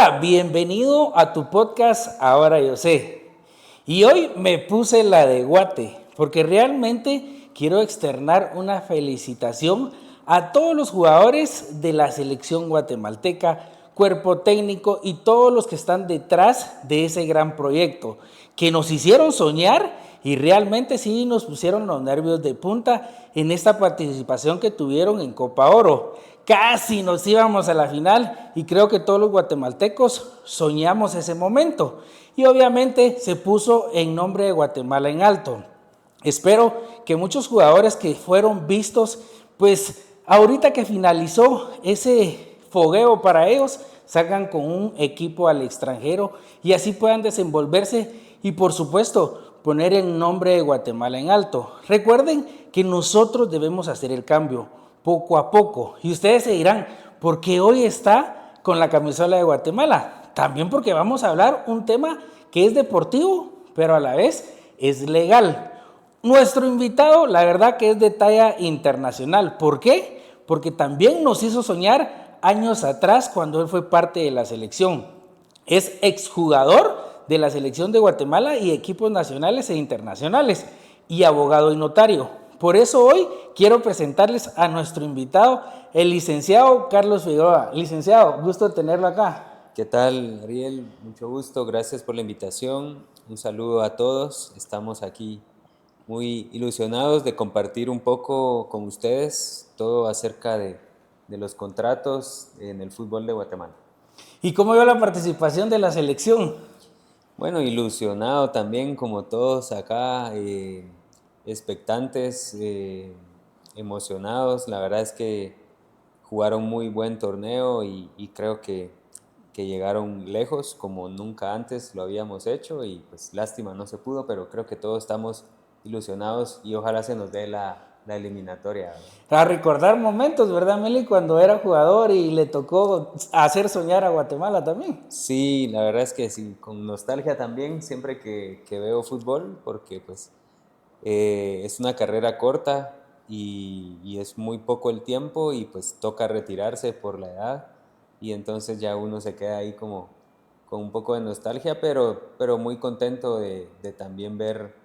Hola, bienvenido a tu podcast Ahora Yo Sé. Y hoy me puse la de guate, porque realmente quiero externar una felicitación a todos los jugadores de la selección guatemalteca, cuerpo técnico y todos los que están detrás de ese gran proyecto, que nos hicieron soñar y realmente sí nos pusieron los nervios de punta en esta participación que tuvieron en Copa Oro. Casi nos íbamos a la final y creo que todos los guatemaltecos soñamos ese momento. Y obviamente se puso en nombre de Guatemala en alto. Espero que muchos jugadores que fueron vistos, pues ahorita que finalizó ese fogueo para ellos, salgan con un equipo al extranjero y así puedan desenvolverse y por supuesto poner el nombre de Guatemala en alto. Recuerden que nosotros debemos hacer el cambio poco a poco. Y ustedes se dirán, ¿por qué hoy está con la camisola de Guatemala? También porque vamos a hablar un tema que es deportivo, pero a la vez es legal. Nuestro invitado, la verdad que es de talla internacional. ¿Por qué? Porque también nos hizo soñar años atrás cuando él fue parte de la selección. Es exjugador de la selección de Guatemala y equipos nacionales e internacionales y abogado y notario. Por eso hoy quiero presentarles a nuestro invitado, el licenciado Carlos Figueroa. Licenciado, gusto tenerlo acá. ¿Qué tal, Ariel? Mucho gusto, gracias por la invitación. Un saludo a todos. Estamos aquí muy ilusionados de compartir un poco con ustedes todo acerca de los contratos en el fútbol de Guatemala. ¿Y cómo vio la participación de la selección? Bueno, ilusionado también como todos acá, expectantes, emocionados. La verdad es que jugaron muy buen torneo y creo que llegaron lejos como nunca antes lo habíamos hecho y pues lástima no se pudo, pero creo que todos estamos ilusionados y ojalá se nos dé la eliminatoria, ¿verdad? A recordar momentos, ¿verdad, Meli? Cuando era jugador y le tocó hacer soñar a Guatemala también. Sí, la verdad es que sí, con nostalgia también siempre que veo fútbol, porque pues es una carrera corta y es muy poco el tiempo y pues toca retirarse por la edad y entonces ya uno se queda ahí como con un poco de nostalgia, pero muy contento de también ver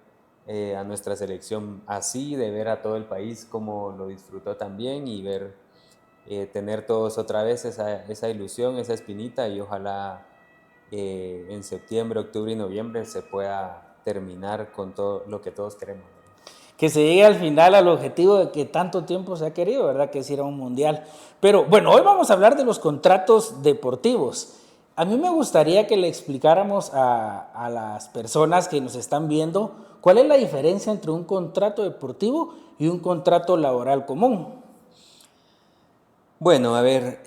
a nuestra selección así, de ver a todo el país como lo disfrutó también y ver, tener todos otra vez esa ilusión, esa espinita y ojalá en septiembre, octubre y noviembre se pueda terminar con todo lo que todos queremos. Que se llegue al final al objetivo de que tanto tiempo se ha querido, ¿verdad? Que es ir a un mundial. Pero bueno, hoy vamos a hablar de los contratos deportivos. A mí me gustaría que le explicáramos a las personas que nos están viendo cuál es la diferencia entre un contrato deportivo y un contrato laboral común. Bueno, a ver,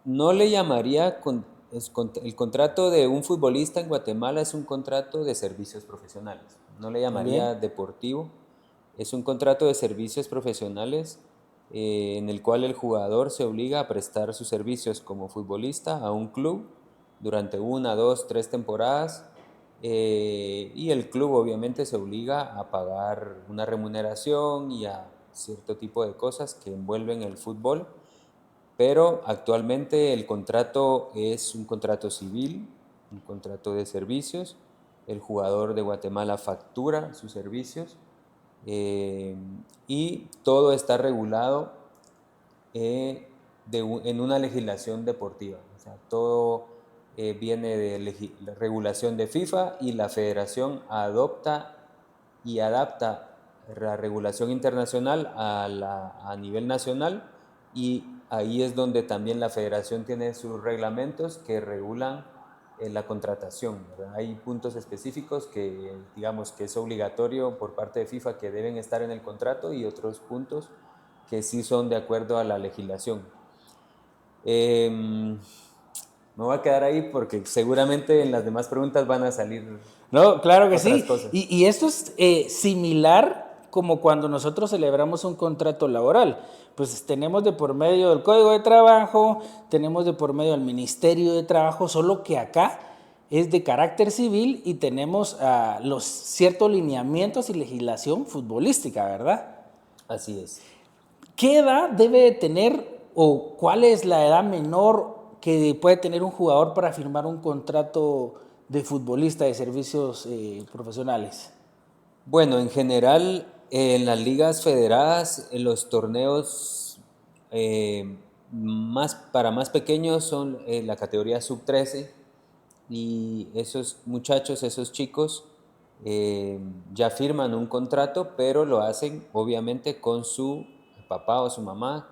no le llamaría, el contrato de un futbolista en Guatemala es un contrato de servicios profesionales, no le llamaría También. deportivo, es un contrato de servicios profesionales en el cual el jugador se obliga a prestar sus servicios como futbolista a un club durante 1, 2, 3 temporadas y el club obviamente se obliga a pagar una remuneración y a cierto tipo de cosas que envuelven el fútbol, pero actualmente el contrato es un contrato civil, un contrato de servicios. El jugador de Guatemala factura sus servicios eh, y todo está regulado en una legislación deportiva. O sea, todo viene de la regulación de FIFA y la federación adopta y adapta la regulación internacional a nivel nacional y ahí es donde también la federación tiene sus reglamentos que regulan la contratación, ¿verdad? Hay puntos específicos que digamos que es obligatorio por parte de FIFA que deben estar en el contrato y otros puntos que sí son de acuerdo a la legislación. Me voy a quedar ahí porque seguramente en las demás preguntas van a salir No, claro que otras sí. cosas. Y esto es similar como cuando nosotros celebramos un contrato laboral. Pues tenemos de por medio el Código de Trabajo, tenemos de por medio el Ministerio de Trabajo, solo que acá es de carácter civil y tenemos los ciertos lineamientos y legislación futbolística, ¿verdad? Así es. ¿Qué edad debe de tener o cuál es la edad menor que puede tener un jugador para firmar un contrato de futbolista de servicios profesionales? Bueno, en general, en las ligas federadas, en los torneos para más pequeños son la categoría sub-13 y esos muchachos, esos chicos, ya firman un contrato, pero lo hacen obviamente con su papá o su mamá,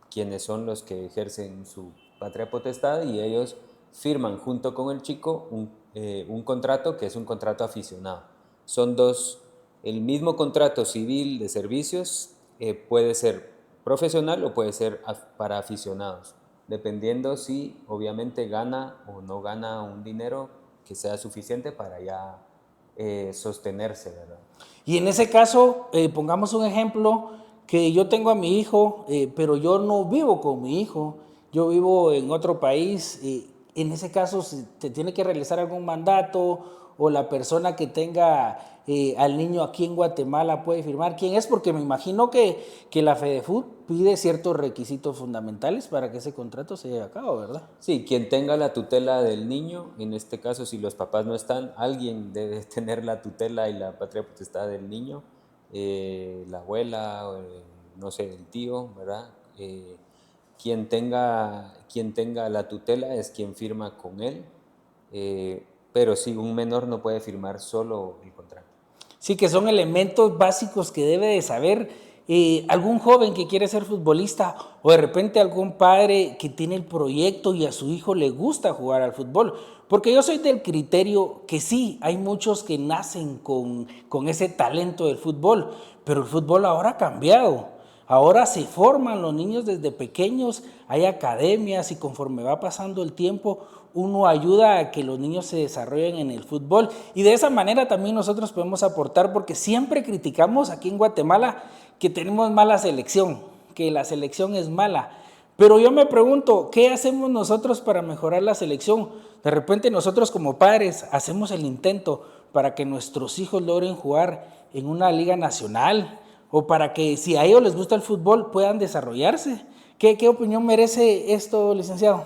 quienes son los que ejercen su patria potestad, y ellos firman junto con el chico un contrato que es un contrato aficionado. Son dos, el mismo contrato civil de servicios puede ser profesional o puede ser para aficionados, dependiendo si obviamente gana o no gana un dinero que sea suficiente para ya sostenerse, ¿verdad? Y en ese caso, pongamos un ejemplo, que yo tengo a mi hijo, pero yo no vivo con mi hijo, yo vivo en otro país. En ese caso, ¿se tiene que realizar algún mandato o la persona que tenga al niño aquí en Guatemala puede firmar? ¿Quién es? Porque me imagino que la FEDEFUT pide ciertos requisitos fundamentales para que ese contrato se lleve a cabo, ¿verdad? Sí, quien tenga la tutela del niño, en este caso si los papás no están, alguien debe tener la tutela y la patria potestad del niño, la abuela, no sé, el tío, ¿verdad? Quien tenga la tutela es quien firma con él, pero sí, un menor no puede firmar solo el contrato. Sí, que son elementos básicos que debe de saber algún joven que quiere ser futbolista o de repente algún padre que tiene el proyecto y a su hijo le gusta jugar al fútbol. Porque yo soy del criterio que sí, hay muchos que nacen con ese talento del fútbol, pero el fútbol ahora ha cambiado. Ahora se forman los niños desde pequeños, hay academias y conforme va pasando el tiempo, uno ayuda a que los niños se desarrollen en el fútbol. Y de esa manera también nosotros podemos aportar, porque siempre criticamos aquí en Guatemala que tenemos mala selección, que la selección es mala. Pero yo me pregunto, ¿qué hacemos nosotros para mejorar la selección? De repente nosotros como padres hacemos el intento para que nuestros hijos logren jugar en una liga nacional o para que si a ellos les gusta el fútbol puedan desarrollarse. ¿Qué opinión merece esto, licenciado?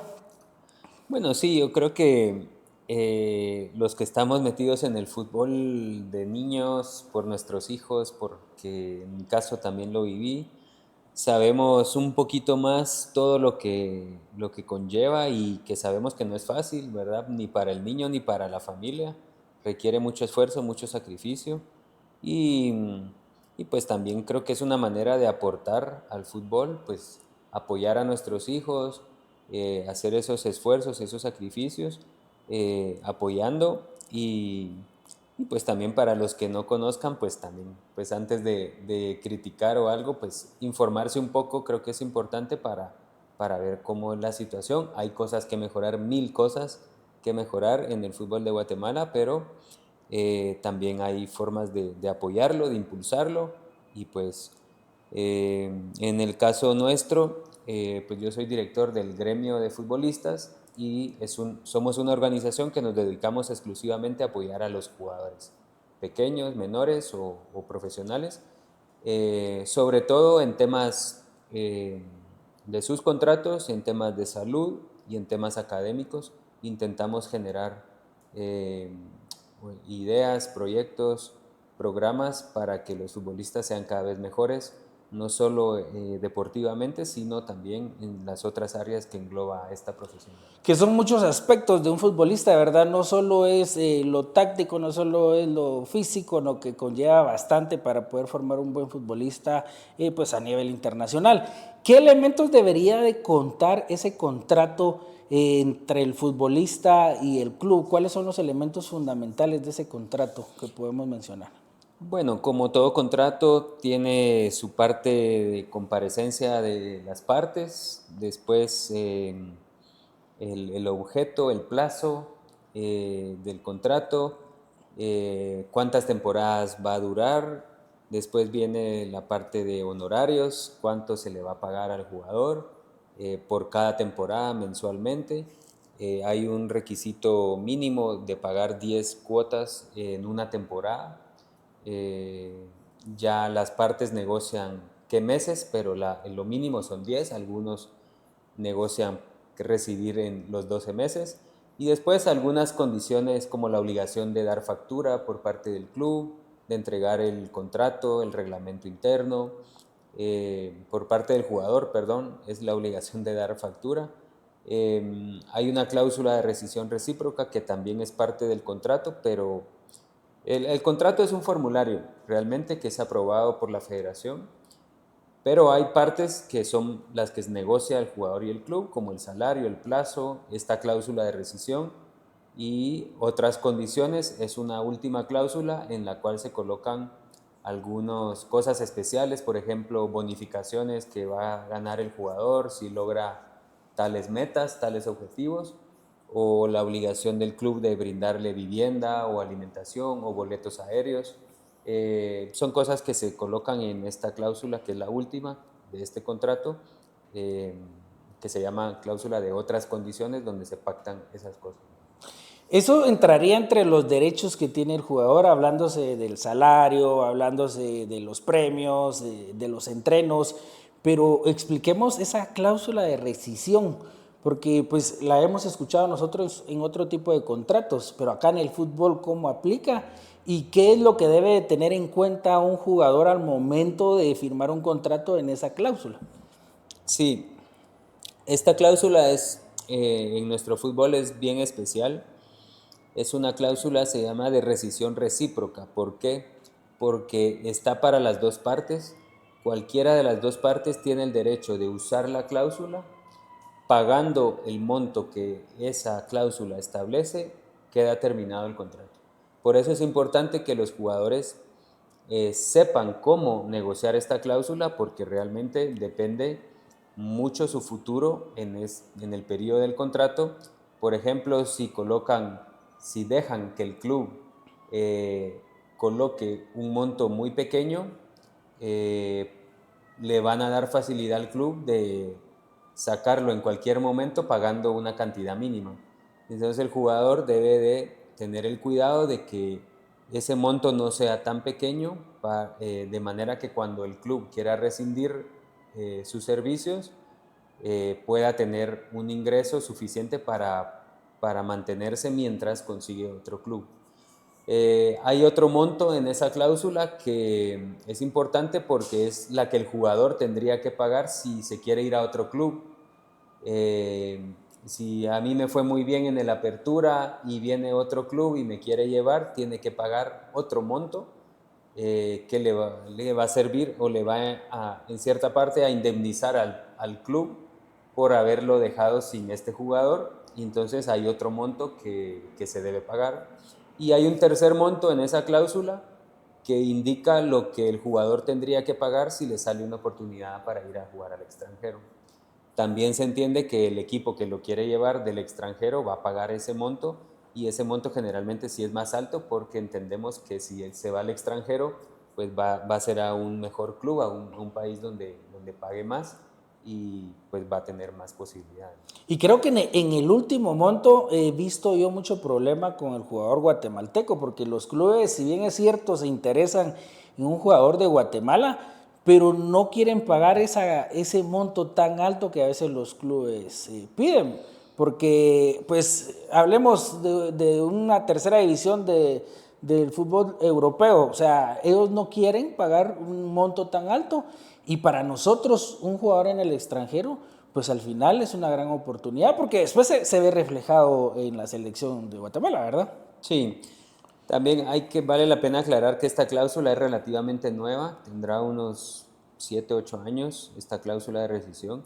Bueno, sí, yo creo que los que estamos metidos en el fútbol de niños, por nuestros hijos, porque en mi caso también lo viví, sabemos un poquito más todo lo que conlleva y que sabemos que no es fácil, ¿verdad? Ni para el niño ni para la familia. Requiere mucho esfuerzo, mucho sacrificio y, y pues también creo que es una manera de aportar al fútbol, pues apoyar a nuestros hijos, hacer esos esfuerzos, esos sacrificios, apoyando y pues también para los que no conozcan, pues también, pues antes de criticar o algo, pues informarse un poco creo que es importante para ver cómo es la situación. Hay cosas que mejorar, mil cosas que mejorar en el fútbol de Guatemala, pero también hay formas de apoyarlo, de impulsarlo y pues en el caso nuestro, pues yo soy director del gremio de futbolistas y somos una organización que nos dedicamos exclusivamente a apoyar a los jugadores, pequeños, menores o profesionales, sobre todo en temas de sus contratos, en temas de salud y en temas académicos. Intentamos generar eh, ideas, proyectos, programas para que los futbolistas sean cada vez mejores, no solo deportivamente, sino también en las otras áreas que engloba esta profesión. Que son muchos aspectos de un futbolista, ¿verdad? No solo es lo táctico, no solo es lo físico, lo que conlleva bastante para poder formar un buen futbolista pues a nivel internacional. ¿Qué elementos debería de contar ese contrato entre el futbolista y el club? ¿Cuáles son los elementos fundamentales de ese contrato que podemos mencionar? Bueno, como todo contrato, tiene su parte de comparecencia de las partes, después el objeto, el plazo del contrato, cuántas temporadas va a durar, después viene la parte de honorarios, cuánto se le va a pagar al jugador por cada temporada mensualmente. Hay un requisito mínimo de pagar 10 cuotas en una temporada. eh, ya las partes negocian qué meses, pero lo mínimo son 10, algunos negocian que recibir en los 12 meses. Y después algunas condiciones como la obligación de dar factura por parte del club, de entregar el contrato, el reglamento interno, por parte del jugador, perdón, es la obligación de dar factura. Hay una cláusula de rescisión recíproca que también es parte del contrato, pero el contrato es un formulario realmente que es aprobado por la federación, pero hay partes que son las que negocia el jugador y el club, como el salario, el plazo, esta cláusula de rescisión y otras condiciones. Es una última cláusula en la cual se colocan algunas cosas especiales, por ejemplo, bonificaciones que va a ganar el jugador si logra tales metas, tales objetivos, o la obligación del club de brindarle vivienda o alimentación o boletos aéreos. Son cosas que se colocan en esta cláusula, que es la última de este contrato, eh, que se llama cláusula de otras condiciones, donde se pactan esas cosas. Eso entraría entre los derechos que tiene el jugador, hablándose del salario, hablándose de los premios, de los entrenos, pero expliquemos esa cláusula de rescisión, porque pues la hemos escuchado nosotros en otro tipo de contratos, pero acá en el fútbol, ¿cómo aplica? ¿Y qué es lo que debe tener en cuenta un jugador al momento de firmar un contrato en esa cláusula? Sí, esta cláusula en nuestro fútbol es bien especial. Es una cláusula, se llama de rescisión recíproca. ¿Por qué? Porque está para las dos partes. Cualquiera de las dos partes tiene el derecho de usar la cláusula pagando el monto que esa cláusula establece, queda terminado el contrato. Por eso es importante que los jugadores sepan cómo negociar esta cláusula, porque realmente depende mucho su futuro en el periodo del contrato. Por ejemplo, si dejan que el club coloque un monto muy pequeño, eh, le van a dar facilidad al club de sacarlo en cualquier momento pagando una cantidad mínima. Entonces el jugador debe de tener el cuidado de que ese monto no sea tan pequeño, de manera que cuando el club quiera rescindir sus servicios, pueda tener un ingreso suficiente para mantenerse mientras consigue otro club. Hay otro monto en esa cláusula que es importante porque es la que el jugador tendría que pagar si se quiere ir a otro club. Si a mí me fue muy bien en el Apertura y viene otro club y me quiere llevar, tiene que pagar otro monto que le va a servir o le va en cierta parte a indemnizar al club por haberlo dejado sin este jugador. Y entonces hay otro monto que se debe pagar. Y hay un tercer monto en esa cláusula que indica lo que el jugador tendría que pagar si le sale una oportunidad para ir a jugar al extranjero. También se entiende que el equipo que lo quiere llevar del extranjero va a pagar ese monto, y ese monto generalmente sí es más alto porque entendemos que si él se va al extranjero, pues va a ser a un mejor club, a un país donde pague más y pues va a tener más posibilidades. Y creo que en el último monto he visto yo mucho problema con el jugador guatemalteco, porque los clubes, si bien es cierto, se interesan en un jugador de Guatemala, pero no quieren pagar ese monto tan alto que a veces los clubes piden. Porque, pues, hablemos de una tercera división del fútbol europeo. O sea, ellos no quieren pagar un monto tan alto. Y para nosotros, un jugador en el extranjero, pues al final es una gran oportunidad porque después se ve reflejado en la selección de Guatemala, ¿verdad? Sí, también vale la pena aclarar que esta cláusula es relativamente nueva, tendrá unos 7, 8 años esta cláusula de rescisión.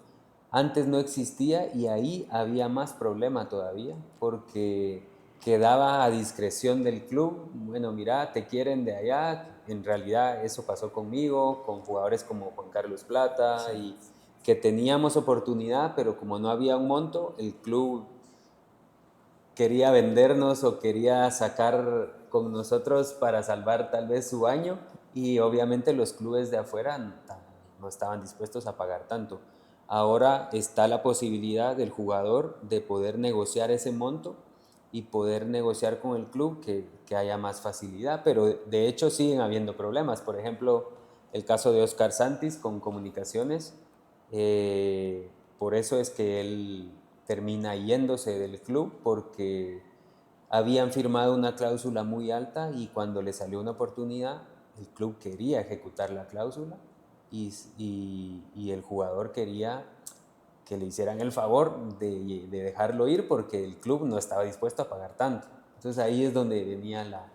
Antes no existía y ahí había más problema todavía porque quedaba a discreción del club. Bueno, mira, te quieren de allá. En realidad eso pasó conmigo, con jugadores como Juan Carlos Plata, Sí. y que teníamos oportunidad, pero como no había un monto, el club quería vendernos o quería sacar con nosotros para salvar tal vez su año, y obviamente los clubes de afuera no estaban dispuestos a pagar tanto. Ahora está la posibilidad del jugador de poder negociar ese monto y poder negociar con el club que haya más facilidad, pero de hecho siguen habiendo problemas. Por ejemplo, el caso de Oscar Santis con Comunicaciones, por eso es que él termina yéndose del club porque habían firmado una cláusula muy alta y cuando le salió una oportunidad, el club quería ejecutar la cláusula y el jugador quería que le hicieran el favor de dejarlo ir porque el club no estaba dispuesto a pagar tanto. Entonces ahí es donde venía la...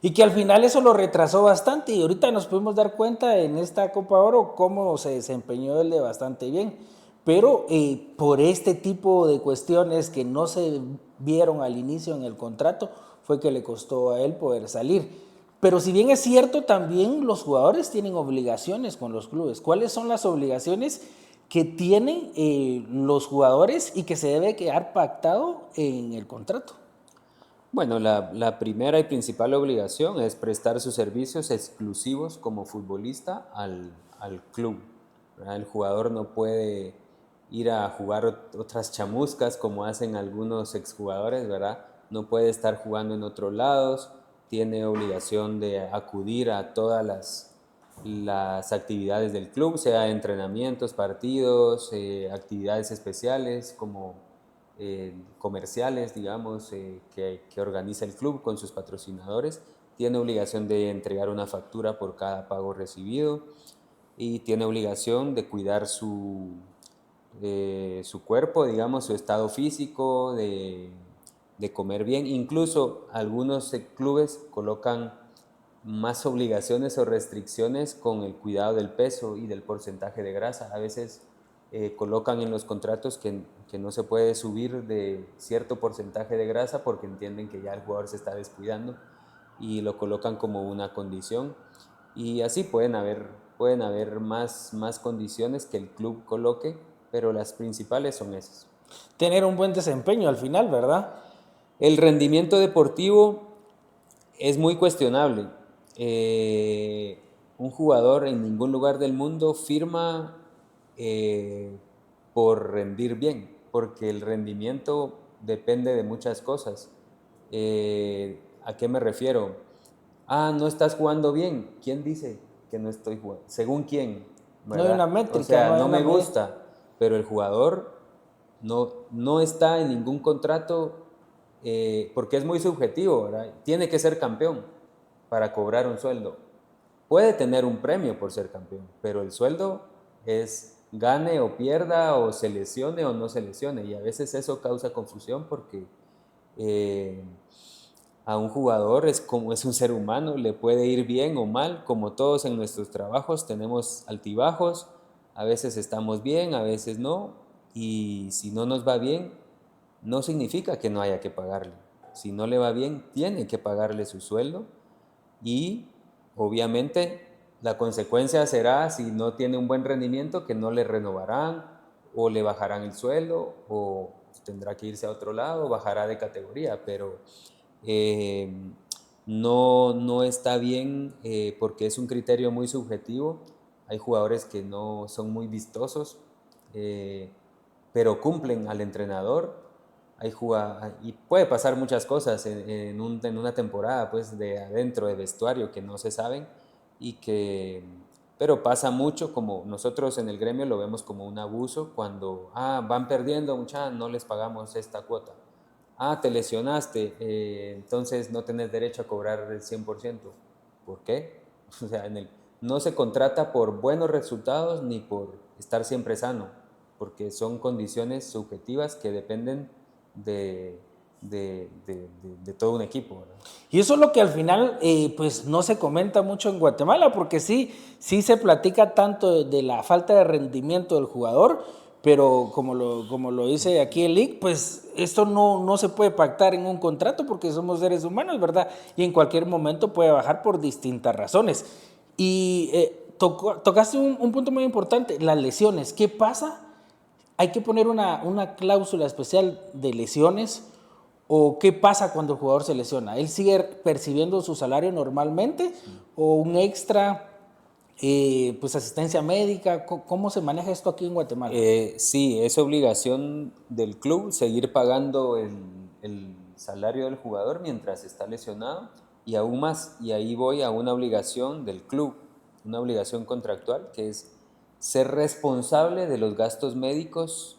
Y que al final eso lo retrasó bastante y ahorita nos pudimos dar cuenta en esta Copa Oro cómo se desempeñó él de bastante bien. Pero por este tipo de cuestiones que no se vieron al inicio en el contrato fue que le costó a él poder salir. Pero si bien es cierto, también los jugadores tienen obligaciones con los clubes. ¿Cuáles son las obligaciones que tienen los jugadores y que se debe quedar pactado en el contrato? Bueno, la primera y principal obligación es prestar sus servicios exclusivos como futbolista al club, ¿verdad? El jugador no puede ir a jugar otras chamuscas como hacen algunos exjugadores, ¿verdad? No puede estar jugando en otros lados, tiene obligación de acudir a todas las actividades del club, sea entrenamientos, partidos, actividades especiales como comerciales, digamos, que organiza el club con sus patrocinadores. Tiene obligación de entregar una factura por cada pago recibido y tiene obligación de cuidar su cuerpo, digamos, su estado físico, de comer bien. Incluso algunos clubes colocan más obligaciones o restricciones con el cuidado del peso y del porcentaje de grasa. A veces colocan en los contratos que no se puede subir de cierto porcentaje de grasa porque entienden que ya el jugador se está descuidando y lo colocan como una condición. Y así pueden haber más condiciones que el club coloque, pero las principales son esas. Tener un buen desempeño al final, ¿verdad? El rendimiento deportivo es muy cuestionable. Un jugador en ningún lugar del mundo firma por rendir bien, porque el rendimiento depende de muchas cosas. ¿A qué me refiero? No estás jugando bien. ¿Quién dice que no estoy jugando? ¿Según quién? No hay una ¿Verdad? O métrica, sea, no hay no una me medida. gusta, pero el jugador no está en ningún contrato porque es muy subjetivo, ¿verdad? Tiene que ser campeón para cobrar un sueldo. Puede tener un premio por ser campeón, pero el sueldo es gane o pierda o se lesione o no se lesione y a veces eso causa confusión porque eh, a un jugador es como es un ser humano, le puede ir bien o mal, como todos en nuestros trabajos tenemos altibajos, a veces estamos bien, a veces no, y si no nos va bien, no significa que no haya que pagarle. Si no le va bien, tiene que pagarle su sueldo y obviamente la consecuencia será si no tiene un buen rendimiento que no le renovarán o le bajarán el sueldo o tendrá que irse a otro lado, bajará de categoría, pero eh, no está bien porque es un criterio muy subjetivo. Hay jugadores que no son muy vistosos, eh, pero cumplen al entrenador. Y puede pasar muchas cosas en una temporada, pues de adentro, de vestuario, que no se saben pero pasa mucho, como nosotros en el gremio lo vemos como un abuso cuando van perdiendo, no les pagamos esta cuota. Te lesionaste, entonces no tenés derecho a cobrar el 100%. ¿Por qué? O sea, no se contrata por buenos resultados ni por estar siempre sano, porque son condiciones subjetivas que dependen de, de todo un equipo, ¿verdad? Y eso es lo que al final pues no se comenta mucho en Guatemala, porque sí se platica tanto de la falta de rendimiento del jugador, pero como lo dice aquí el LIC, pues esto no se puede pactar en un contrato porque somos seres humanos, ¿verdad? Y en cualquier momento puede bajar por distintas razones. Y tocaste un punto muy importante, las lesiones. ¿Qué pasa? ¿Hay que poner una cláusula especial de lesiones? ¿O qué pasa cuando el jugador se lesiona? ¿Él sigue percibiendo su salario normalmente? ¿O un extra, pues asistencia médica? ¿Cómo se maneja esto aquí en Guatemala? Sí, es obligación del club seguir pagando el salario del jugador mientras está lesionado y aún más, y ahí voy a una obligación del club, una obligación contractual que es ser responsable de los gastos médicos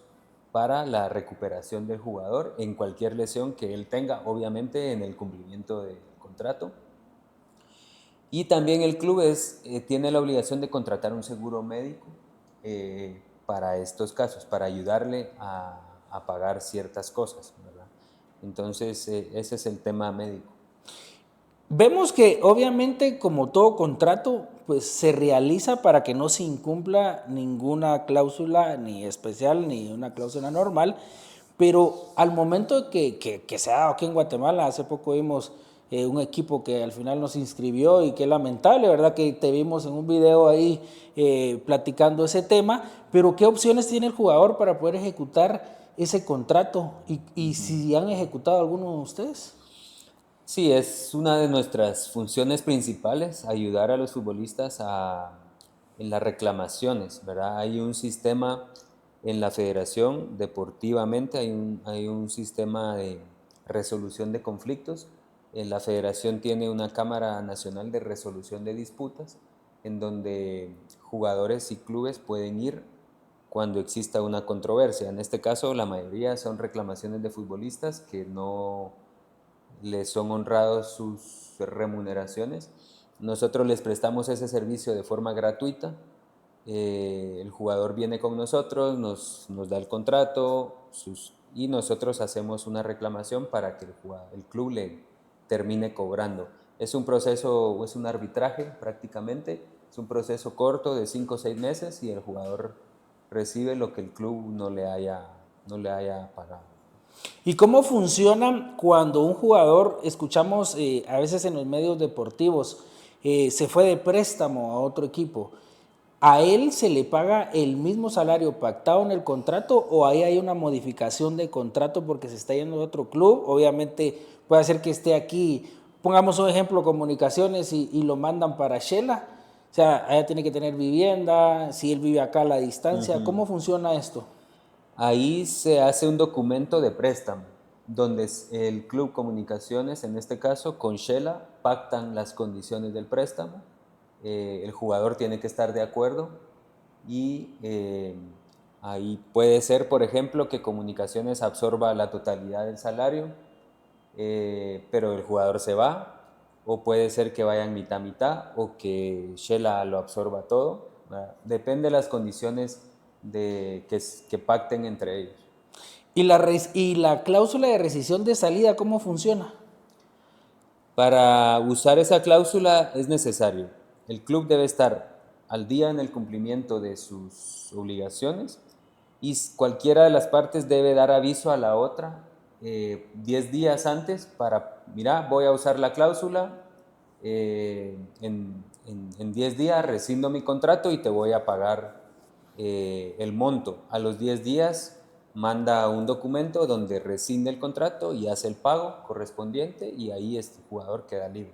para la recuperación del jugador en cualquier lesión que él tenga, obviamente en el cumplimiento del contrato. Y también el club tiene la obligación de contratar un seguro médico para estos casos, para ayudarle a pagar ciertas cosas, ¿verdad? Entonces, ese es el tema médico. Vemos que obviamente como todo contrato, pues se realiza para que no se incumpla ninguna cláusula ni especial ni una cláusula normal, pero al momento que se ha dado aquí en Guatemala, hace poco vimos un equipo que al final nos inscribió y qué lamentable, ¿verdad? Que te vimos en un video ahí platicando ese tema, pero ¿qué opciones tiene el jugador para poder ejecutar ese contrato? Y si han ejecutado alguno de ustedes. Sí, es una de nuestras funciones principales, ayudar a los futbolistas en las reclamaciones, ¿verdad? Hay un sistema en la federación, deportivamente, hay un sistema de resolución de conflictos. La federación tiene una Cámara Nacional de Resolución de Disputas, en donde jugadores y clubes pueden ir cuando exista una controversia. En este caso, la mayoría son reclamaciones de futbolistas que no les son honrados sus remuneraciones. Nosotros les prestamos ese servicio de forma gratuita. El jugador viene con nosotros, nos da el contrato y nosotros hacemos una reclamación para que el club le termine cobrando. Es un proceso, es un arbitraje prácticamente, es un proceso corto de 5 o 6 meses y el jugador recibe lo que el club no le haya pagado. ¿Y cómo funciona cuando un jugador, escuchamos a veces en los medios deportivos, se fue de préstamo a otro equipo? ¿A él se le paga el mismo salario pactado en el contrato o ahí hay una modificación de contrato porque se está yendo a otro club? Obviamente puede ser que esté aquí, pongamos un ejemplo, comunicaciones y lo mandan para Shela. O sea, allá tiene que tener vivienda, si él vive acá a la distancia. ¿Cómo funciona esto? Ahí se hace un documento de préstamo, donde el Club Comunicaciones, en este caso, con Shela, pactan las condiciones del préstamo. El jugador tiene que estar de acuerdo y ahí puede ser, por ejemplo, que Comunicaciones absorba la totalidad del salario, pero el jugador se va, o puede ser que vayan mitad a mitad, o que Shela lo absorba todo, ¿verdad? Depende de las condiciones que pacten entre ellos. Y la cláusula de rescisión de salida, ¿cómo funciona? Para usar esa cláusula es necesario. El club debe estar al día en el cumplimiento de sus obligaciones y cualquiera de las partes debe dar aviso a la otra 10 días antes para, mira, voy a usar la cláusula, en 10 días rescindo mi contrato y te voy a pagar el monto. A los 10 días manda un documento donde rescinde el contrato y hace el pago correspondiente y ahí este jugador queda libre.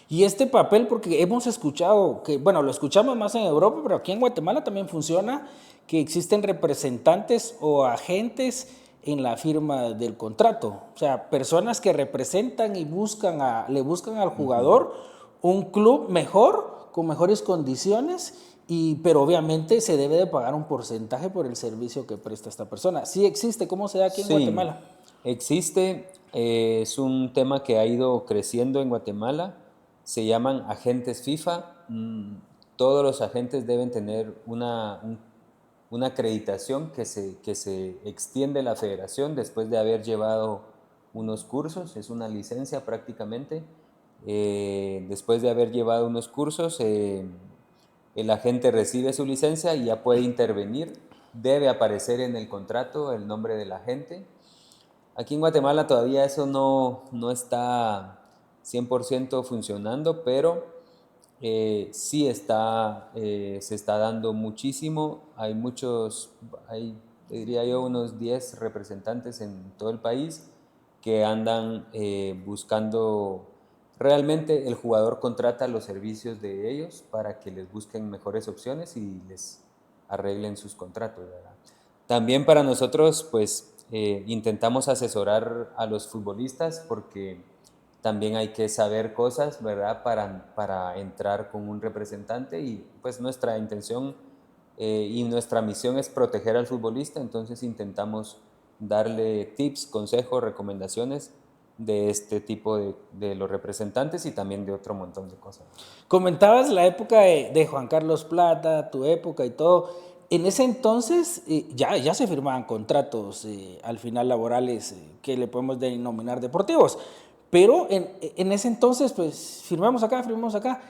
Y este papel, porque hemos escuchado que, bueno, lo escuchamos más en Europa, pero aquí en Guatemala también funciona, que existen representantes o agentes en la firma del contrato. O sea, personas que representan y le buscan al jugador un club mejor, con mejores condiciones, pero obviamente se debe de pagar un porcentaje por el servicio que presta esta persona. Sí existe, ¿cómo se da aquí en Sí, Guatemala? existe, es un tema que ha ido creciendo en Guatemala, se llaman agentes FIFA. Todos los agentes deben tener una acreditación que se extiende la federación después de haber llevado unos cursos, es una licencia prácticamente. Después de haber llevado unos cursos, el agente recibe su licencia y ya puede intervenir. Debe aparecer en el contrato el nombre del agente. Aquí en Guatemala todavía eso no está 100% funcionando, pero sí se está dando muchísimo. Hay, diría yo, unos 10 representantes en todo el país que andan buscando. Realmente el jugador contrata los servicios de ellos para que les busquen mejores opciones y les arreglen sus contratos, ¿verdad? También para nosotros, pues intentamos asesorar a los futbolistas porque también hay que saber cosas, ¿verdad? Para entrar con un representante y pues nuestra intención y nuestra misión es proteger al futbolista, entonces intentamos darle tips, consejos, recomendaciones de este tipo de los representantes y también de otro montón de cosas. Comentabas la época de Juan Carlos Plata, tu época y todo. En ese entonces ya se firmaban contratos al final laborales que le podemos denominar deportivos. Pero en ese entonces, pues firmamos acá, firmamos acá.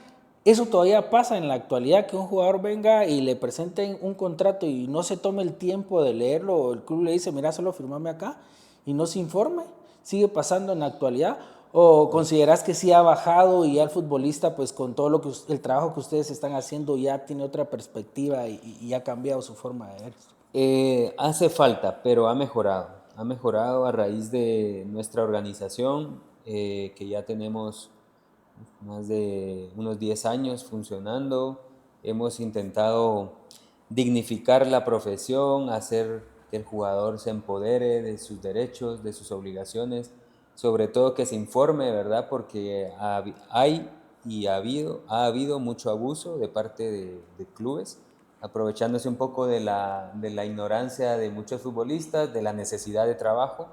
Eso todavía pasa en la actualidad, que un jugador venga y le presenten un contrato y no se tome el tiempo de leerlo, o el club le dice, mira, solo firmame acá, y no se informe. ¿Sigue pasando en la actualidad? ¿O consideras que sí ha bajado y ya el futbolista, pues con todo el trabajo que ustedes están haciendo, ya tiene otra perspectiva y ha cambiado su forma de ver esto? Hace falta, pero ha mejorado. Ha mejorado a raíz de nuestra organización, que ya tenemos más de unos 10 años funcionando. Hemos intentado dignificar la profesión, hacer que el jugador se empodere de sus derechos, de sus obligaciones, sobre todo que se informe, ¿verdad? Porque hay y ha habido mucho abuso de parte de clubes, aprovechándose un poco de la ignorancia de muchos futbolistas, de la necesidad de trabajo.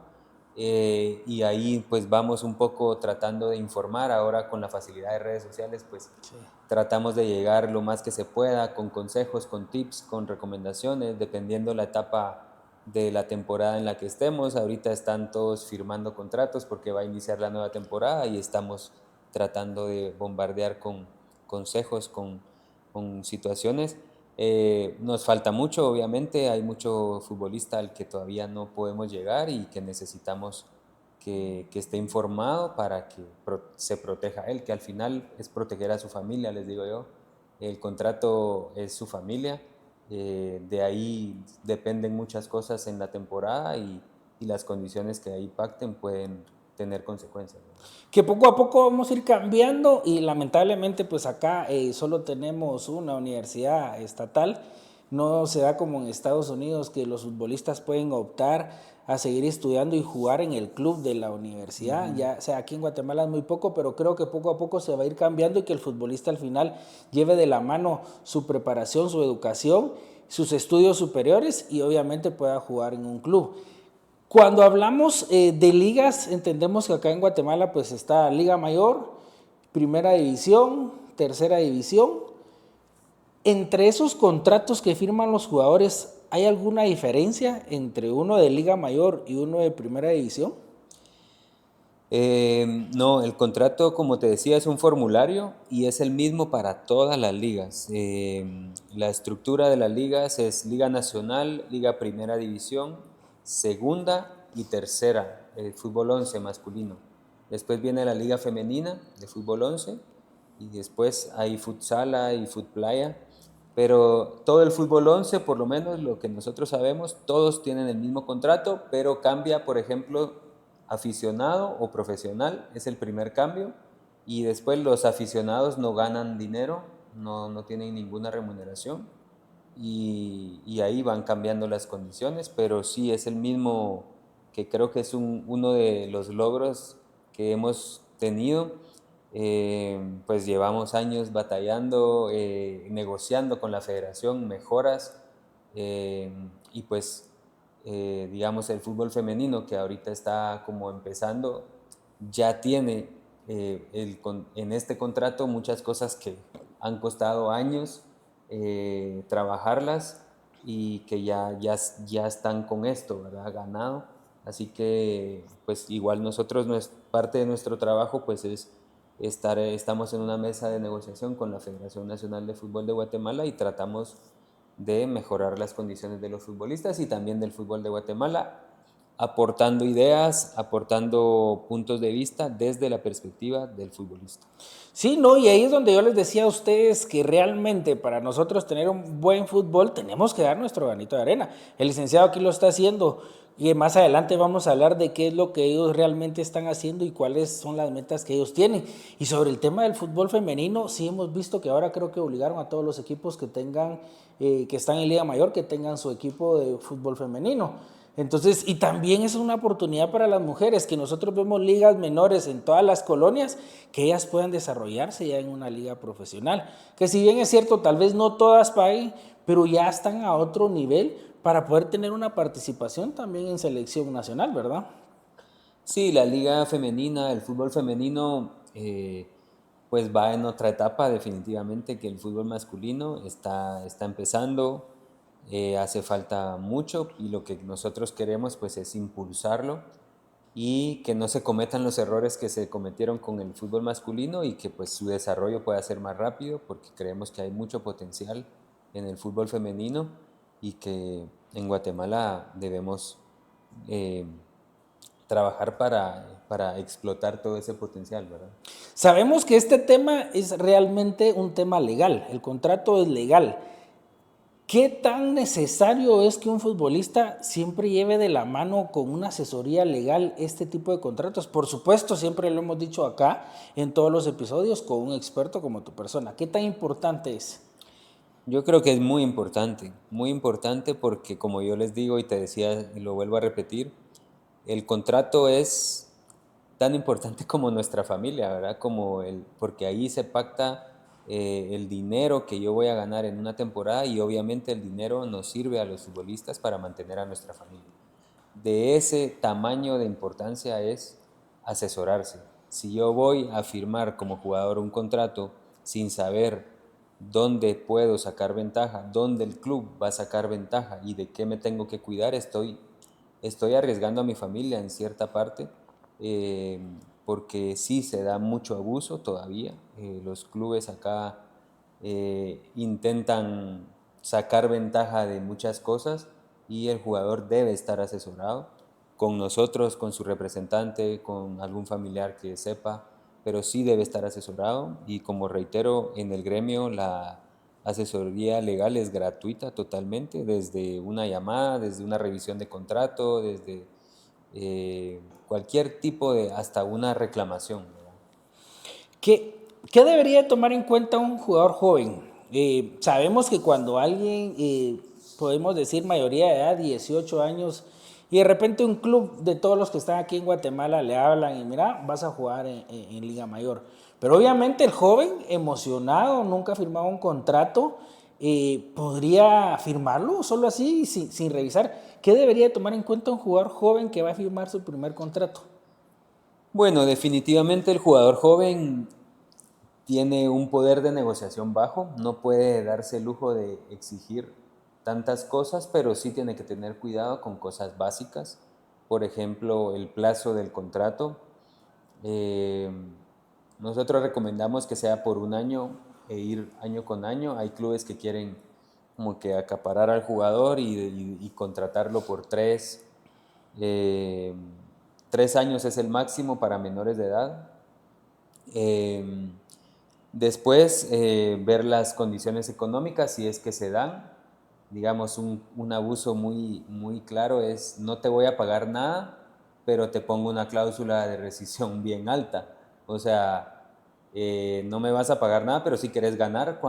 Y ahí pues vamos un poco tratando de informar. Ahora con la facilidad de redes sociales pues Sí. tratamos de llegar lo más que se pueda con consejos, con tips, con recomendaciones, dependiendo la etapa de la temporada en la que estemos. Ahorita están todos firmando contratos porque va a iniciar la nueva temporada y estamos tratando de bombardear con consejos, con situaciones. Nos falta mucho, obviamente, hay mucho futbolista al que todavía no podemos llegar y que necesitamos que esté informado para que se proteja a él, que al final es proteger a su familia, les digo yo. El contrato es su familia, de ahí dependen muchas cosas en la temporada y las condiciones que ahí pacten pueden tener consecuencias, ¿no? Que poco a poco vamos a ir cambiando y lamentablemente pues acá solo tenemos una universidad estatal. No se da como en Estados Unidos, que los futbolistas pueden optar a seguir estudiando y jugar en el club de la universidad. Ya, o sea, aquí en Guatemala es muy poco, pero creo que poco a poco se va a ir cambiando y que el futbolista al final lleve de la mano su preparación, su educación, sus estudios superiores y obviamente pueda jugar en un club. Cuando hablamos de ligas, entendemos que acá en Guatemala pues está Liga Mayor, Primera División, Tercera División. Entre esos contratos que firman los jugadores, ¿hay alguna diferencia entre uno de Liga Mayor y uno de Primera División? No, el contrato, como te decía, es un formulario y es el mismo para todas las ligas. La estructura de las ligas es Liga Nacional, Liga Primera División, Segunda y Tercera, fútbol 11 masculino. Después viene la Liga Femenina de fútbol 11 y después hay futsala y futplaya. Pero todo el fútbol 11, por lo menos lo que nosotros sabemos, todos tienen el mismo contrato, pero cambia, por ejemplo, aficionado o profesional, es el primer cambio, y después los aficionados no ganan dinero, no tienen ninguna remuneración, y ahí van cambiando las condiciones, pero sí es el mismo, que creo que es uno de los logros que hemos tenido. Pues llevamos años batallando, negociando con la federación mejoras, y pues digamos el fútbol femenino que ahorita está como empezando ya tiene en este contrato muchas cosas que han costado años trabajarlas y que ya están con esto, ¿verdad? Ganado. Así que pues igual nosotros, parte de nuestro trabajo pues es estamos en una mesa de negociación con la Federación Nacional de Fútbol de Guatemala y tratamos de mejorar las condiciones de los futbolistas y también del fútbol de Guatemala, aportando ideas, aportando puntos de vista desde la perspectiva del futbolista. Sí, no, y ahí es donde yo les decía a ustedes que realmente para nosotros tener un buen fútbol tenemos que dar nuestro granito de arena. El licenciado aquí lo está haciendo y más adelante vamos a hablar de qué es lo que ellos realmente están haciendo y cuáles son las metas que ellos tienen. Y sobre el tema del fútbol femenino, sí hemos visto que ahora creo que obligaron a todos los equipos que tengan, que están en Liga Mayor, que tengan su equipo de fútbol femenino. Entonces, y también es una oportunidad para las mujeres, que nosotros vemos ligas menores en todas las colonias, que ellas puedan desarrollarse ya en una liga profesional. Que si bien es cierto, tal vez no todas paguen, pero ya están a otro nivel para poder tener una participación también en selección nacional, ¿verdad? Sí, la liga femenina, el fútbol femenino, pues va en otra etapa definitivamente que el fútbol masculino está empezando, hace falta mucho y lo que nosotros queremos pues es impulsarlo y que no se cometan los errores que se cometieron con el fútbol masculino y que pues su desarrollo pueda ser más rápido porque creemos que hay mucho potencial en el fútbol femenino y que en Guatemala debemos eh, trabajar para explotar todo ese potencial, ¿verdad? Sabemos que este tema es realmente un tema legal, el contrato es legal. ¿Qué tan necesario es que un futbolista siempre lleve de la mano con una asesoría legal este tipo de contratos? Por supuesto, siempre lo hemos dicho acá en todos los episodios con un experto como tu persona. ¿Qué tan importante es? Yo creo que es muy importante porque como yo les digo y te decía y lo vuelvo a repetir, el contrato es tan importante como nuestra familia, ¿verdad? Porque ahí se pacta el dinero que yo voy a ganar en una temporada y obviamente el dinero nos sirve a los futbolistas para mantener a nuestra familia. De ese tamaño de importancia es asesorarse. Si yo voy a firmar como jugador un contrato sin saber dónde puedo sacar ventaja, dónde el club va a sacar ventaja y de qué me tengo que cuidar, estoy arriesgando a mi familia en cierta parte, eh, porque sí se da mucho abuso todavía. Los clubes acá intentan sacar ventaja de muchas cosas y el jugador debe estar asesorado con nosotros, con su representante, con algún familiar que sepa, pero sí debe estar asesorado y como reitero, en el gremio la asesoría legal es gratuita totalmente, desde una llamada, desde una revisión de contrato, desde cualquier tipo de, hasta una reclamación, ¿verdad? ¿Qué debería tomar en cuenta un jugador joven? Sabemos que cuando alguien, podemos decir mayoría de edad, 18 años, y de repente un club de todos los que están aquí en Guatemala le hablan y mira, vas a jugar en Liga Mayor. Pero obviamente el joven, emocionado, nunca ha firmado un contrato, podría firmarlo solo así, sin revisar. ¿Qué debería tomar en cuenta un jugador joven que va a firmar su primer contrato? Bueno, definitivamente el jugador joven tiene un poder de negociación bajo, no puede darse el lujo de exigir tantas cosas, pero sí tiene que tener cuidado con cosas básicas. Por ejemplo, el plazo del contrato. Eh, Nosotros recomendamos que sea por un año e ir año con año. Hay clubes que quieren como que acaparar al jugador y contratarlo por tres. Eh, 3 años es el máximo para menores de edad. Eh, Después, ver las condiciones económicas, si es que se dan. Digamos, un abuso muy claro es no te voy a pagar nada, pero te pongo una cláusula de rescisión bien alta. O sea, no me vas a pagar nada, pero si quieres ganar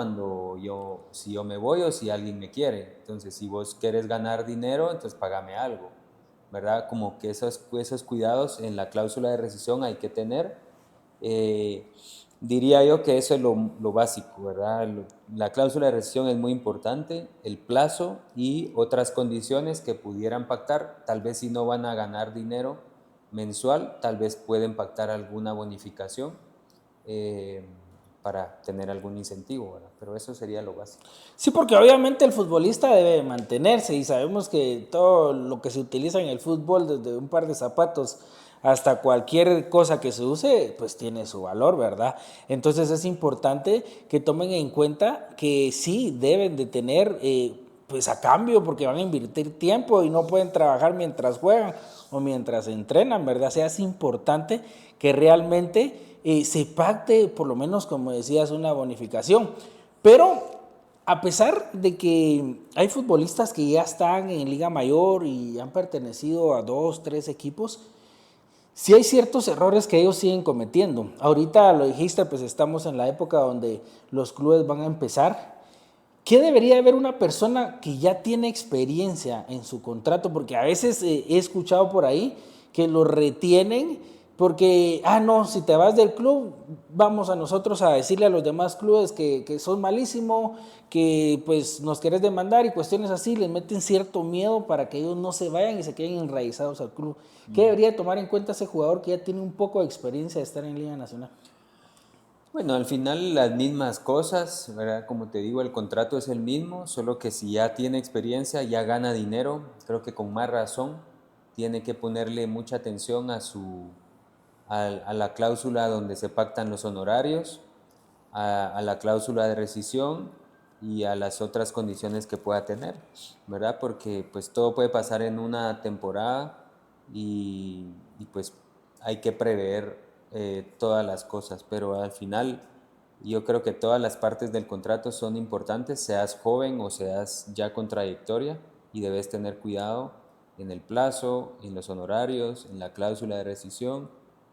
si yo me voy o si alguien me quiere. Entonces, si vos quieres ganar dinero, entonces págame algo, ¿verdad? Como que esos cuidados en la cláusula de rescisión hay que tener. Eh, Diría yo que eso es lo básico, ¿verdad? La cláusula de rescisión es muy importante, el plazo y otras condiciones que pudieran pactar. Tal vez si no van a ganar dinero mensual, tal vez pueden pactar alguna bonificación eh, para tener algún incentivo, ¿verdad? Pero eso sería lo básico. Sí, porque obviamente el futbolista debe mantenerse y sabemos que todo lo que se utiliza en el fútbol, desde un par de zapatos hasta cualquier cosa que se use, pues tiene su valor, ¿verdad? Entonces es importante que tomen en cuenta que sí deben de tener, pues a cambio, porque van a invertir tiempo y no pueden trabajar mientras juegan o mientras entrenan, ¿verdad? O sea, es importante que realmente se pacte, por lo menos como decías, una bonificación. Pero a pesar de que hay futbolistas que ya están en Liga Mayor y han pertenecido a 2, 3 equipos, sí hay ciertos errores que ellos siguen cometiendo. Ahorita lo dijiste, pues estamos en la época donde los clubes van a empezar. ¿Qué debería haber una persona que ya tiene experiencia en su contrato? Porque a veces he escuchado por ahí que lo retienen Porque, no, si te vas del club, vamos a nosotros a decirle a los demás clubes que son malísimos, que pues nos querés demandar y cuestiones así, les meten cierto miedo para que ellos no se vayan y se queden enraizados al club. ¿Qué debería tomar en cuenta ese jugador que ya tiene un poco de experiencia de estar en Liga Nacional? Bueno, al final las mismas cosas, ¿verdad? Como te digo, el contrato es el mismo, solo que si ya tiene experiencia, ya gana dinero, creo que con más razón tiene que ponerle mucha atención a la cláusula donde se pactan los honorarios, a la cláusula de rescisión y a las otras condiciones que pueda tener, ¿verdad? Porque pues todo puede pasar en una temporada y pues hay que prever todas las cosas, pero al final yo creo que todas las partes del contrato son importantes, seas joven o seas ya con trayectoria, y debes tener cuidado en el plazo, en los honorarios, en la cláusula de rescisión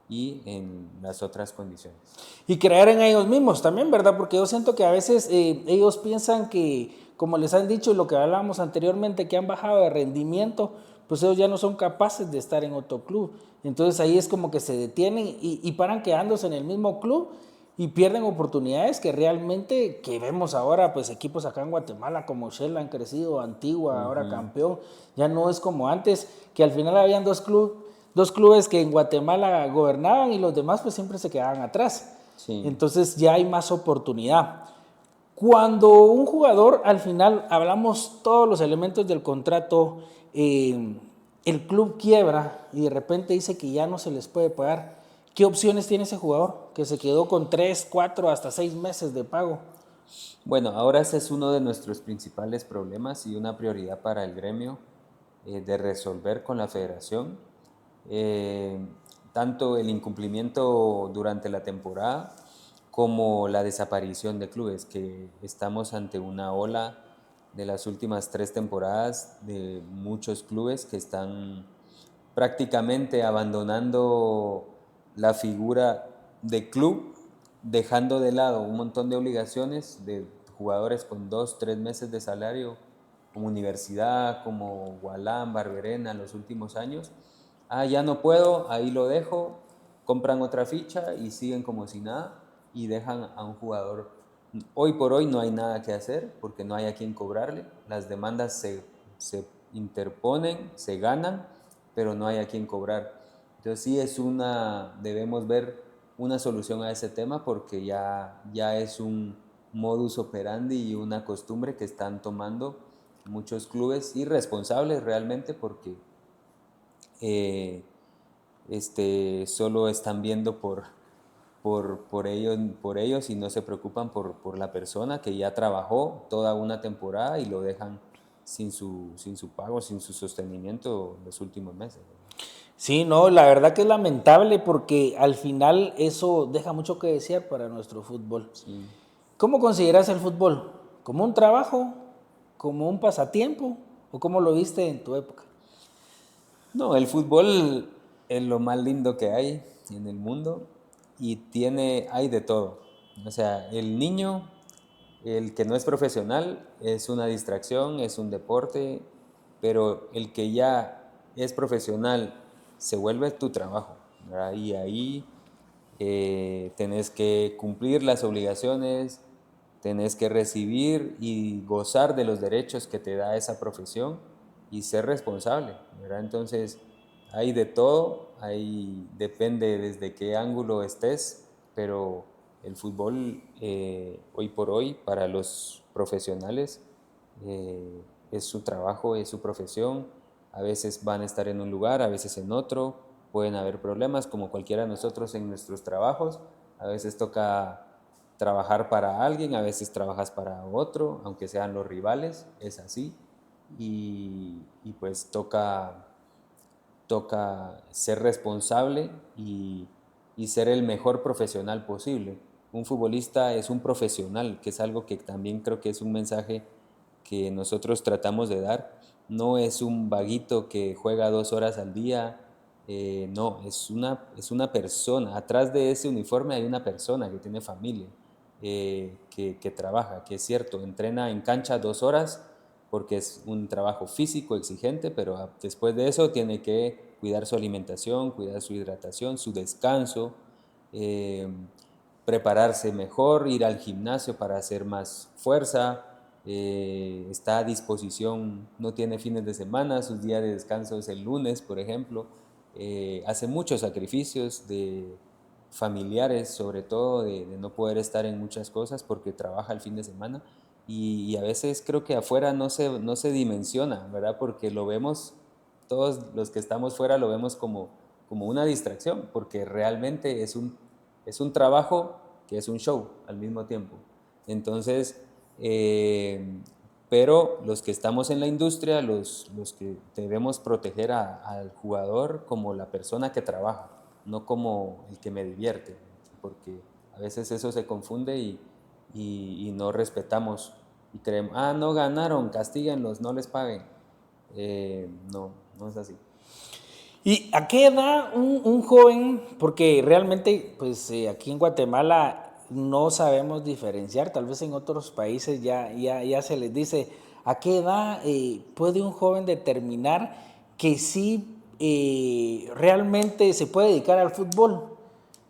y en las otras condiciones. Y creer en ellos mismos también, ¿verdad? Porque yo siento que a veces ellos piensan que, como les han dicho y lo que hablábamos anteriormente, que han bajado de rendimiento, pues ellos ya no son capaces de estar en otro club. Entonces ahí es como que se detienen y paran quedándose en el mismo club y pierden oportunidades que realmente, que vemos ahora, pues equipos acá en Guatemala como Shell han crecido, Antigua, ahora Ujú. campeón, ya no es como antes, que al final habían dos clubes que en Guatemala gobernaban y los demás pues siempre se quedaban atrás. Sí. Entonces ya hay más oportunidad. Cuando un jugador, al final, hablamos todos los elementos del contrato, el club quiebra y de repente dice que ya no se les puede pagar, ¿qué opciones tiene ese jugador? Que se quedó con 3, 4, hasta 6 meses de pago. Bueno, ahora ese es uno de nuestros principales problemas y una prioridad para el gremio de resolver con la federación. Eh, Tanto el incumplimiento durante la temporada como la desaparición de clubes, que estamos ante una ola de las últimas 3 temporadas de muchos clubes que están prácticamente abandonando la figura de club, dejando de lado un montón de obligaciones de jugadores con 2, 3 meses de salario, como Universidad, como Gualán, Barberena, en los últimos años. Ya no puedo, ahí lo dejo, compran otra ficha y siguen como si nada y dejan a un jugador. Hoy por hoy no hay nada que hacer porque no hay a quien cobrarle, las demandas se interponen, se ganan, pero no hay a quien cobrar. Entonces sí debemos ver una solución a ese tema porque ya es un modus operandi y una costumbre que están tomando muchos clubes irresponsables realmente porque eh, solo están viendo por ellos y no se preocupan por la persona que ya trabajó toda una temporada y lo dejan sin su pago, sin su sostenimiento los últimos meses. Sí, no, la verdad que es lamentable porque al final eso deja mucho que desear para nuestro fútbol. Sí. ¿Cómo consideras el fútbol? ¿Como un trabajo? ¿Como un pasatiempo? ¿O cómo lo viste en tu época? No, el fútbol es lo más lindo que hay en el mundo y hay de todo. O sea, el niño, el que no es profesional, es una distracción, es un deporte, pero el que ya es profesional se vuelve tu trabajo, ¿verdad? Y ahí tenés que cumplir las obligaciones, tenés que recibir y gozar de los derechos que te da esa profesión y ser responsable, ¿verdad? Entonces, hay de todo, depende desde qué ángulo estés, pero el fútbol hoy por hoy para los profesionales es su trabajo, es su profesión. A veces van a estar en un lugar, a veces en otro, pueden haber problemas como cualquiera de nosotros en nuestros trabajos. A veces toca trabajar para alguien, a veces trabajas para otro, aunque sean los rivales, es así. Y pues toca ser responsable y ser el mejor profesional posible. Un futbolista es un profesional, que es algo que también creo que es un mensaje que nosotros tratamos de dar. No es un vaguito que juega 2 horas al día, no, es una persona. Atrás de ese uniforme hay una persona que tiene familia, que trabaja, que es cierto, entrena en cancha 2 horas porque es un trabajo físico exigente, pero después de eso tiene que cuidar su alimentación, cuidar su hidratación, su descanso, prepararse mejor, ir al gimnasio para hacer más fuerza, está a disposición, no tiene fines de semana, sus días de descanso es el lunes, por ejemplo, hace muchos sacrificios de familiares, sobre todo de no poder estar en muchas cosas porque trabaja el fin de semana y a veces creo que afuera no se dimensiona, ¿verdad? Porque lo vemos, todos los que estamos fuera lo vemos como una distracción, porque realmente es un trabajo que es un show al mismo tiempo. Entonces, pero los que estamos en la industria, los que debemos proteger al jugador como la persona que trabaja, no como el que me divierte, porque a veces eso se confunde y no respetamos y creemos, no ganaron, castíguenlos, no les paguen. No, no es así. ¿Y a qué edad un joven, porque realmente pues aquí en Guatemala no sabemos diferenciar, tal vez en otros países ya se les dice, ¿a qué edad puede un joven determinar que sí realmente se puede dedicar al fútbol?